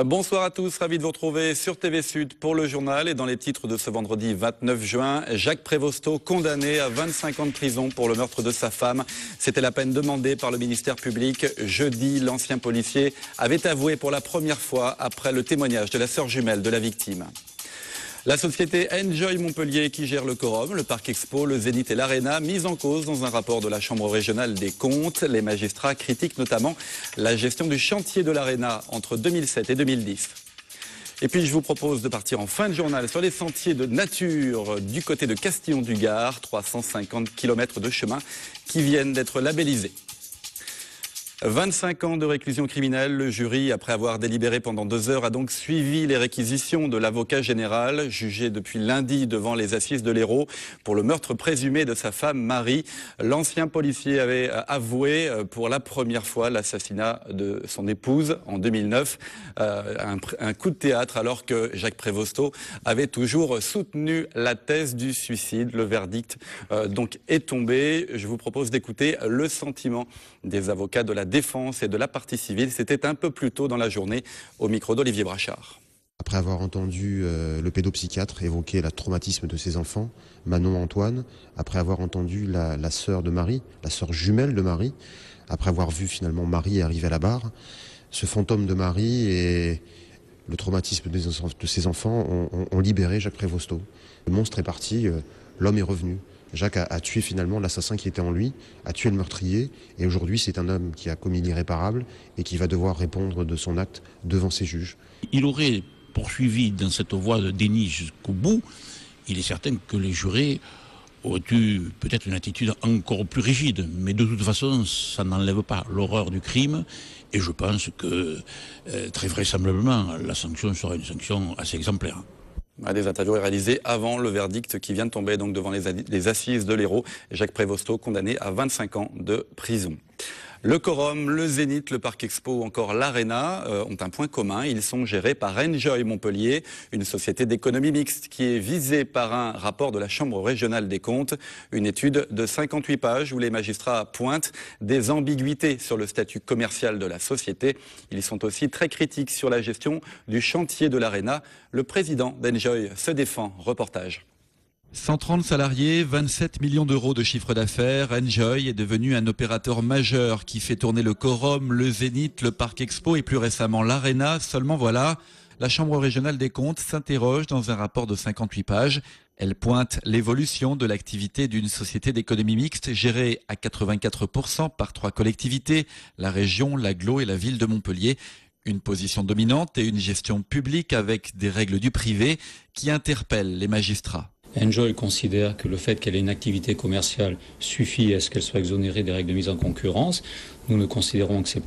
Bonsoir à tous, ravi de vous retrouver sur TV Sud pour le journal et dans les titres de ce vendredi 29 juin. Jacques Prévosto condamné à 25 ans de prison pour le meurtre de sa femme. C'était la peine demandée par le ministère public. Jeudi, l'ancien policier avait avoué pour la première fois après le témoignage de la sœur jumelle de la victime. La société Enjoy Montpellier qui gère le Corum, le Parc Expo, le Zénith et l'Arena, mise en cause dans un rapport de la Chambre régionale des comptes. Les magistrats critiquent notamment la gestion du chantier de l'Arena entre 2007 et 2010. Et puis je vous propose de partir en fin de journal sur les sentiers de nature du côté de Castillon-du-Gard, 350 km de chemin qui viennent d'être labellisés. 25 ans de réclusion criminelle, le jury, après avoir délibéré pendant 2 heures, a donc suivi les réquisitions de l'avocat général, jugé depuis lundi devant les assises de l'Hérault pour le meurtre présumé de sa femme Marie. L'ancien policier avait avoué pour la première fois l'assassinat de son épouse en 2009, un coup de théâtre alors que Jacques Prévosto avait toujours soutenu la thèse du suicide. Le verdict donc est tombé. Je vous propose d'écouter le sentiment des avocats de la défense et de la partie civile. C'était un peu plus tôt dans la journée au micro d'Olivier Brachard. Après avoir entendu le pédopsychiatre évoquer le traumatisme de ses enfants, Manon Antoine, après avoir entendu la sœur de Marie, la sœur jumelle de Marie, après avoir vu finalement Marie arriver à la barre, ce fantôme de Marie et le traumatisme de ses enfants ont libéré Jacques Prévosto. Le monstre est parti, l'homme est revenu. Jacques a tué finalement l'assassin qui était en lui, a tué le meurtrier, et aujourd'hui c'est un homme qui a commis l'irréparable et qui va devoir répondre de son acte devant ses juges. Il aurait poursuivi dans cette voie de déni jusqu'au bout. Il est certain que les jurés auraient eu peut-être une attitude encore plus rigide, mais de toute façon ça n'enlève pas l'horreur du crime, et je pense que très vraisemblablement la sanction sera une sanction assez exemplaire. Des interviews réalisées avant le verdict qui vient de tomber donc devant les assises de l'Hérault. Jacques Prévosto condamné à 25 ans de prison. Le Corum, le Zénith, le Parc Expo ou encore l'Arena ont un point commun. Ils sont gérés par Enjoy Montpellier, une société d'économie mixte qui est visée par un rapport de la Chambre régionale des comptes. Une étude de 58 pages où les magistrats pointent des ambiguïtés sur le statut commercial de la société. Ils sont aussi très critiques sur la gestion du chantier de l'Arena. Le président d'Enjoy se défend. Reportage. 130 salariés, 27 millions d'euros de chiffre d'affaires, Enjoy est devenu un opérateur majeur qui fait tourner le Corum, le Zénith, le Parc Expo et plus récemment l'Arena. Seulement voilà, la Chambre régionale des comptes s'interroge dans un rapport de 58 pages. Elle pointe l'évolution de l'activité d'une société d'économie mixte gérée à 84% par 3 collectivités, la région, l'agglo et la ville de Montpellier. Une position dominante et une gestion publique avec des règles du privé qui interpellent les magistrats. Enjoy considère que le fait qu'elle ait une activité commerciale suffit à ce qu'elle soit exonérée des règles de mise en concurrence. Nous considérons que c'est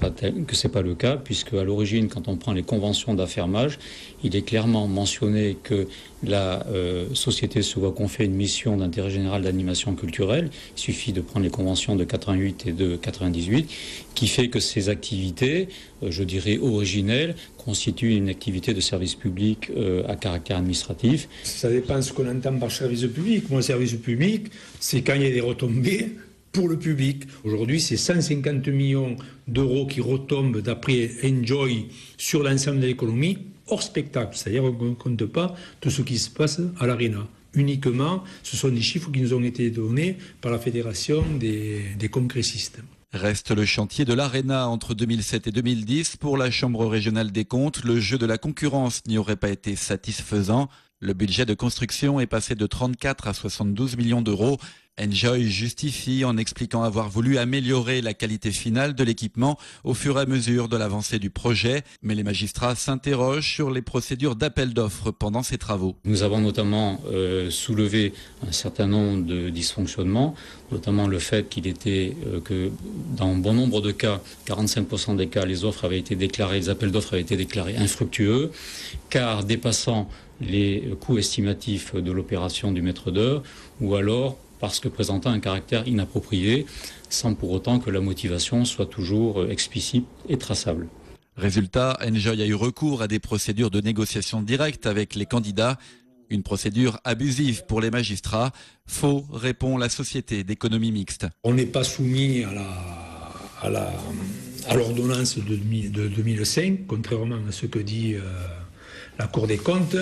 pas le cas, puisque à l'origine, quand on prend les conventions d'affermage, il est clairement mentionné que la société se voit confier une mission d'intérêt général d'animation culturelle. Il suffit de prendre les conventions de 88 et de 98, qui fait que ces activités, je dirais originelles, constituent une activité de service public à caractère administratif. Ça dépend de ce qu'on entend par service public. Moi, service public, c'est quand il y a des retombées pour le public. Aujourd'hui, c'est 150 millions d'euros qui retombent d'après Enjoy sur l'ensemble de l'économie, hors spectacle. C'est-à-dire qu'on ne compte pas tout ce qui se passe à l'Arena. Uniquement, ce sont des chiffres qui nous ont été donnés par la Fédération des congressistes. Reste le chantier de l'Arena entre 2007 et 2010. Pour la Chambre régionale des comptes, le jeu de la concurrence n'y aurait pas été satisfaisant. Le budget de construction est passé de 34 à 72 millions d'euros. Enjoy justifie en expliquant avoir voulu améliorer la qualité finale de l'équipement au fur et à mesure de l'avancée du projet. Mais les magistrats s'interrogent sur les procédures d'appel d'offres pendant ces travaux. Nous avons notamment soulevé un certain nombre de dysfonctionnements, notamment le fait qu'il était que dans bon nombre de cas, 45% des cas, les appels d'offres avaient été déclarés infructueux, car dépassant les coûts estimatifs de l'opération du maître d'œuvre, ou alors parce que présentant un caractère inapproprié, sans pour autant que la motivation soit toujours explicite et traçable. Résultat, Enjoy a eu recours à des procédures de négociation directe avec les candidats. Une procédure abusive pour les magistrats. Faux, répond la société d'économie mixte. On n'est pas soumis à la à l'ordonnance de 2005, contrairement à ce que dit la Cour des comptes.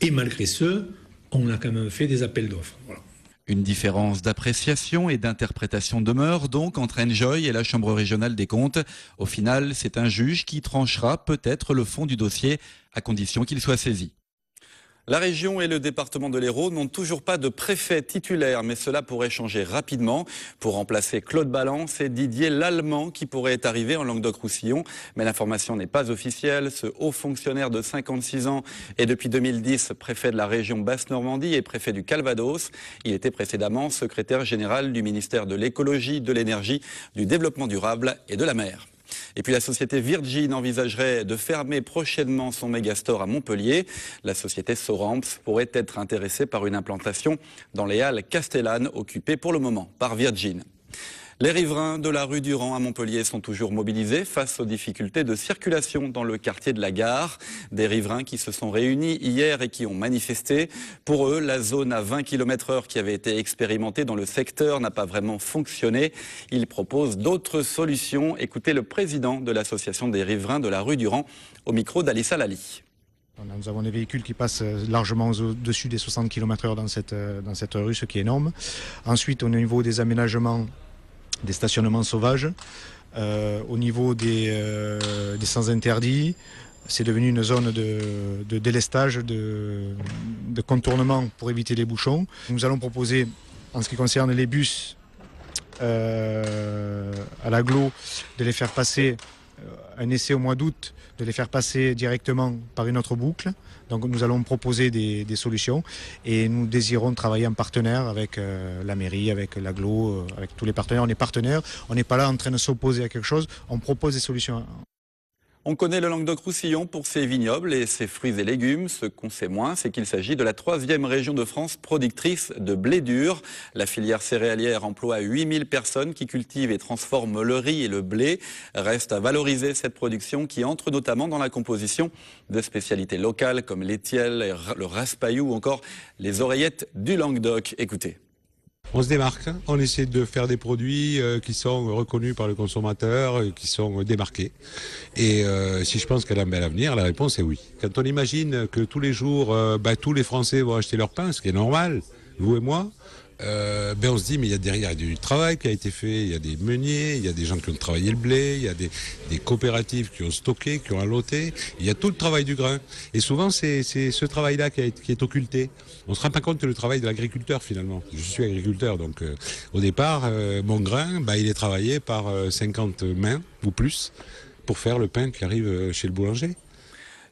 Et malgré ce, on a quand même fait des appels d'offres. Voilà. Une différence d'appréciation et d'interprétation demeure donc entre Enjoy et la Chambre régionale des comptes. Au final, c'est un juge qui tranchera peut-être le fond du dossier, à condition qu'il soit saisi. La région et le département de l'Hérault n'ont toujours pas de préfet titulaire, mais cela pourrait changer rapidement. Pour remplacer Claude Ballan, c'est Didier Lallemand qui pourrait arriver en Languedoc-Roussillon. Mais l'information n'est pas officielle. Ce haut fonctionnaire de 56 ans est depuis 2010 préfet de la région Basse-Normandie et préfet du Calvados. Il était précédemment secrétaire général du ministère de l'écologie, de l'énergie, du développement durable et de la mer. Et puis la société Virgin envisagerait de fermer prochainement son mégastore à Montpellier. La société Soramps pourrait être intéressée par une implantation dans les halles Castellane, occupées pour le moment par Virgin. Les riverains de la rue Durand à Montpellier sont toujours mobilisés face aux difficultés de circulation dans le quartier de la Gare. Des riverains qui se sont réunis hier et qui ont manifesté. Pour eux, la zone à 20 km/h qui avait été expérimentée dans le secteur n'a pas vraiment fonctionné. Ils proposent d'autres solutions. Écoutez le président de l'association des riverains de la rue Durand au micro d'Alissa Lali. Nous avons des véhicules qui passent largement au-dessus des 60 km/h dans cette rue, ce qui est énorme. Ensuite, au niveau des aménagements, des stationnements sauvages, au niveau des sens interdits, c'est devenu une zone de délestage, de contournement pour éviter les bouchons. Nous allons proposer, en ce qui concerne les bus à l'agglo, de les faire passer, un essai au mois d'août, de les faire passer directement par une autre boucle. Donc nous allons proposer des solutions et nous désirons travailler en partenaire avec la mairie, avec l'agglo, avec tous les partenaires. On est partenaires, on n'est pas là en train de s'opposer à quelque chose, on propose des solutions. On connaît le Languedoc-Roussillon pour ses vignobles et ses fruits et légumes. Ce qu'on sait moins, c'est qu'il s'agit de la 3e région de France productrice de blé dur. La filière céréalière emploie 8000 personnes qui cultivent et transforment le riz et le blé. Reste à valoriser cette production qui entre notamment dans la composition de spécialités locales comme l'étielle, le raspaillou ou encore les oreillettes du Languedoc. Écoutez. On se démarque, on essaie de faire des produits qui sont reconnus par le consommateur, qui sont démarqués. Et si je pense qu'elle a un bel avenir, la réponse est oui. Quand on imagine que tous les jours, tous les Français vont acheter leur pain, ce qui est normal, vous et moi, on se dit mais il y a derrière du travail qui a été fait, il y a des meuniers, il y a des gens qui ont travaillé le blé, il y a des coopératives qui ont stocké, qui ont alloté, il y a tout le travail du grain. Et souvent c'est ce travail-là qui est occulté. On se rend pas compte que le travail de l'agriculteur finalement. Je suis agriculteur donc au départ mon grain il est travaillé par 50 mains ou plus pour faire le pain qui arrive chez le boulanger.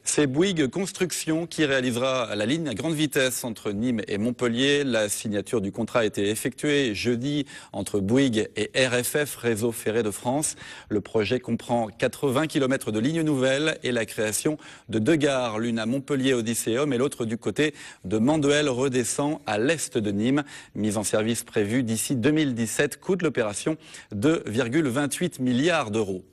C'est Bouygues Construction qui réalisera la ligne à grande vitesse entre Nîmes et Montpellier. La signature du contrat a été effectuée jeudi entre Bouygues et RFF, Réseau Ferré de France. Le projet comprend 80 km de lignes nouvelles et la création de 2 gares, l'une à Montpellier Odysseum et l'autre du côté de Manduel-Redescend à l'est de Nîmes. Mise en service prévue d'ici 2017, coût de l'opération 2,28 milliards d'euros.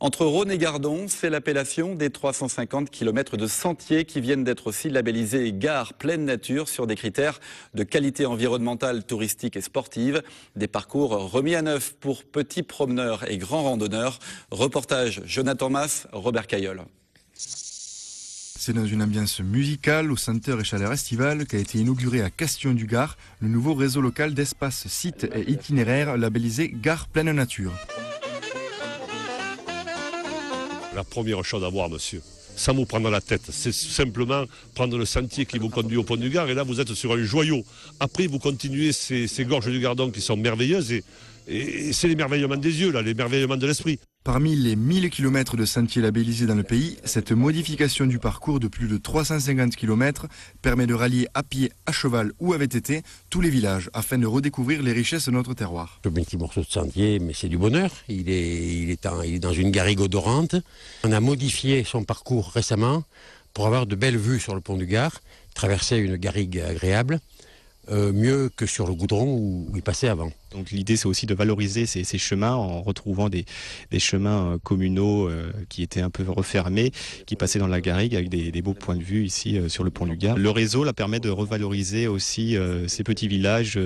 Entre Rhône et Gardon, c'est l'appellation des 350 km de sentiers qui viennent d'être aussi labellisés gares pleine nature sur des critères de qualité environnementale, touristique et sportive. Des parcours remis à neuf pour petits promeneurs et grands randonneurs. Reportage Jonathan Mas, Robert Cailleul. C'est dans une ambiance musicale, au centre et chaleur estivale, qu'a été inauguré à Castillon-du-Gard le nouveau réseau local d'espaces, sites et itinéraires labellisé Gare pleine nature. La première chose à voir, monsieur, sans vous prendre la tête, c'est simplement prendre le sentier qui vous conduit au pont du Gard et là vous êtes sur un joyau. Après vous continuez ces gorges du Gardon qui sont merveilleuses et c'est l'émerveillement des yeux, là, l'émerveillement de l'esprit. Parmi les 1000 km de sentiers labellisés dans le pays, cette modification du parcours de plus de 350 km permet de rallier à pied, à cheval ou à VTT tous les villages afin de redécouvrir les richesses de notre terroir. Un petit morceau de sentier, mais c'est du bonheur. Il est dans une garrigue odorante. On a modifié son parcours récemment pour avoir de belles vues sur le pont du Gard, traverser une garrigue agréable. mieux que sur le goudron où il passait avant. Donc l'idée c'est aussi de valoriser ces chemins en retrouvant des chemins communaux qui étaient un peu refermés, qui passaient dans la garrigue avec des beaux points de vue ici sur le pont du Gard. Le réseau là, permet de revaloriser aussi ces petits villages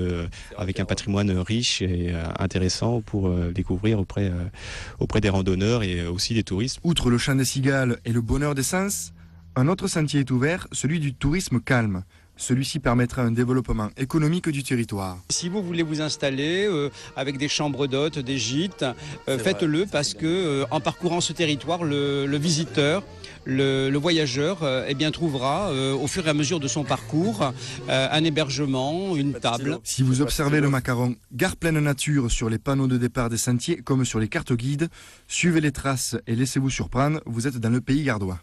avec un patrimoine riche et intéressant pour découvrir auprès des randonneurs et aussi des touristes. Outre le chant des cigales et le bonheur des sens, un autre sentier est ouvert, celui du tourisme calme. Celui-ci permettra un développement économique du territoire. Si vous voulez vous installer avec des chambres d'hôtes, des gîtes, faites-le parce que en parcourant ce territoire, le visiteur, le voyageur trouvera au fur et à mesure de son parcours un hébergement, une table. Si vous observez le macaron Gare pleine nature sur les panneaux de départ des sentiers comme sur les cartes guides, suivez les traces et laissez-vous surprendre, vous êtes dans le pays gardois.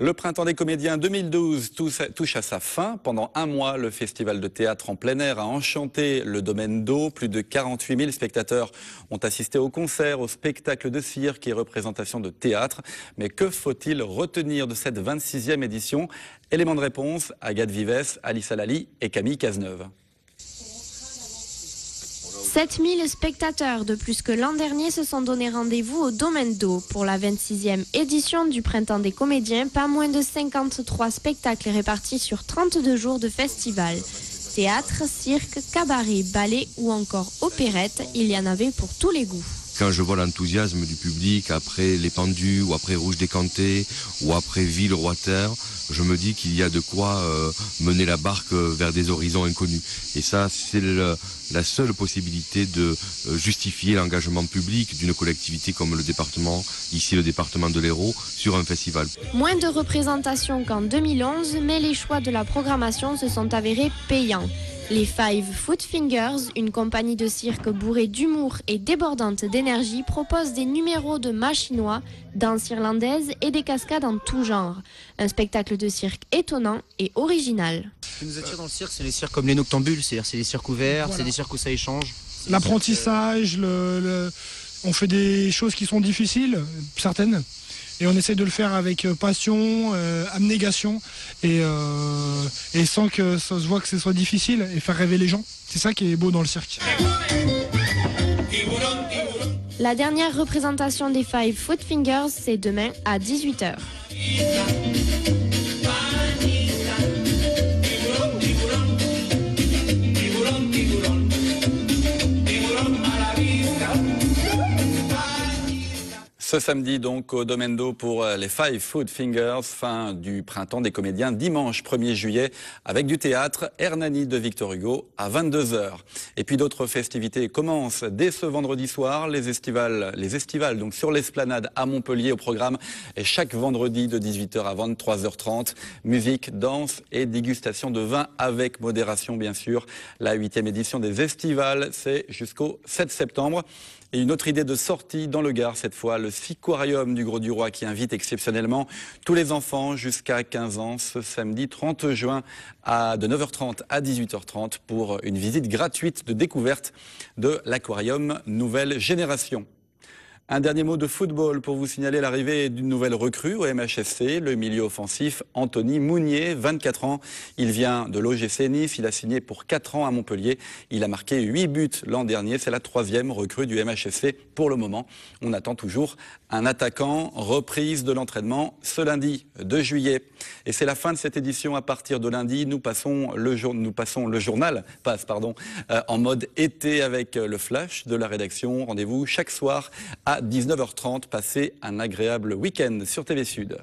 Le Printemps des Comédiens 2012 touche à sa fin. Pendant un mois, le festival de théâtre en plein air a enchanté le domaine d'eau. Plus de 48 000 spectateurs ont assisté au concert, au spectacle de cirque et représentations de théâtre. Mais que faut-il retenir de cette 26e édition? Éléments de réponse, Agathe Vives, Alice Alali et Camille Cazeneuve. 7000 spectateurs de plus que l'an dernier se sont donné rendez-vous au Domaine d'eau. Pour la 26e édition du Printemps des Comédiens, pas moins de 53 spectacles répartis sur 32 jours de festival. Théâtre, cirque, cabaret, ballet ou encore opérette, il y en avait pour tous les goûts. Quand je vois l'enthousiasme du public après Les Pendus, ou après Rouge décanté, ou après Ville-Roi-Terre, je me dis qu'il y a de quoi mener la barque vers des horizons inconnus. Et ça, c'est la seule possibilité de justifier l'engagement public d'une collectivité comme le département, ici le département de l'Hérault, sur un festival. Moins de représentations qu'en 2011, mais les choix de la programmation se sont avérés payants. Les Five Foot Fingers, une compagnie de cirque bourrée d'humour et débordante d'énergie, propose des numéros de mâts chinois, danse irlandaise et des cascades en tout genre. Un spectacle de cirque étonnant et original. Ce qui nous attire dans le cirque, c'est les cirques comme les Noctambules, c'est-à-dire c'est des cirques ouverts, voilà. C'est des cirques où ça échange. L'apprentissage, on fait des choses qui sont difficiles, certaines. Et on essaie de le faire avec passion, abnégation et sans que ça se voit que ce soit difficile et faire rêver les gens. C'est ça qui est beau dans le cirque. La dernière représentation des Five Foot Fingers, c'est demain à 18h. Ce samedi donc au Domaine d'eau pour les Five Foot Fingers, fin du Printemps des Comédiens, dimanche 1er juillet avec du théâtre, Hernani de Victor Hugo à 22h. Et puis d'autres festivités commencent dès ce vendredi soir, les estivales donc sur l'esplanade à Montpellier au programme et chaque vendredi de 18h à 23h30, musique, danse et dégustation de vin avec modération bien sûr. La 8e édition des estivales, c'est jusqu'au 7 septembre. Et une autre idée de sortie dans le Gard, cette fois, le Siquarium du Gros-du-Roi qui invite exceptionnellement tous les enfants jusqu'à 15 ans ce samedi 30 juin de 9h30 à 18h30 pour une visite gratuite de découverte de l'aquarium Nouvelle Génération. Un dernier mot de football pour vous signaler l'arrivée d'une nouvelle recrue au MHSC, le milieu offensif Anthony Mounier, 24 ans. Il vient de l'OGC Nice, il a signé pour 4 ans à Montpellier. Il a marqué 8 buts l'an dernier, c'est la 3e recrue du MHSC pour le moment. On attend toujours un attaquant, reprise de l'entraînement ce lundi 2 juillet. Et c'est la fin de cette édition. À partir de lundi, nous passons le journal en mode été avec le flash de la rédaction. Rendez-vous chaque soir à 19h30. Passez un agréable week-end sur TV Sud.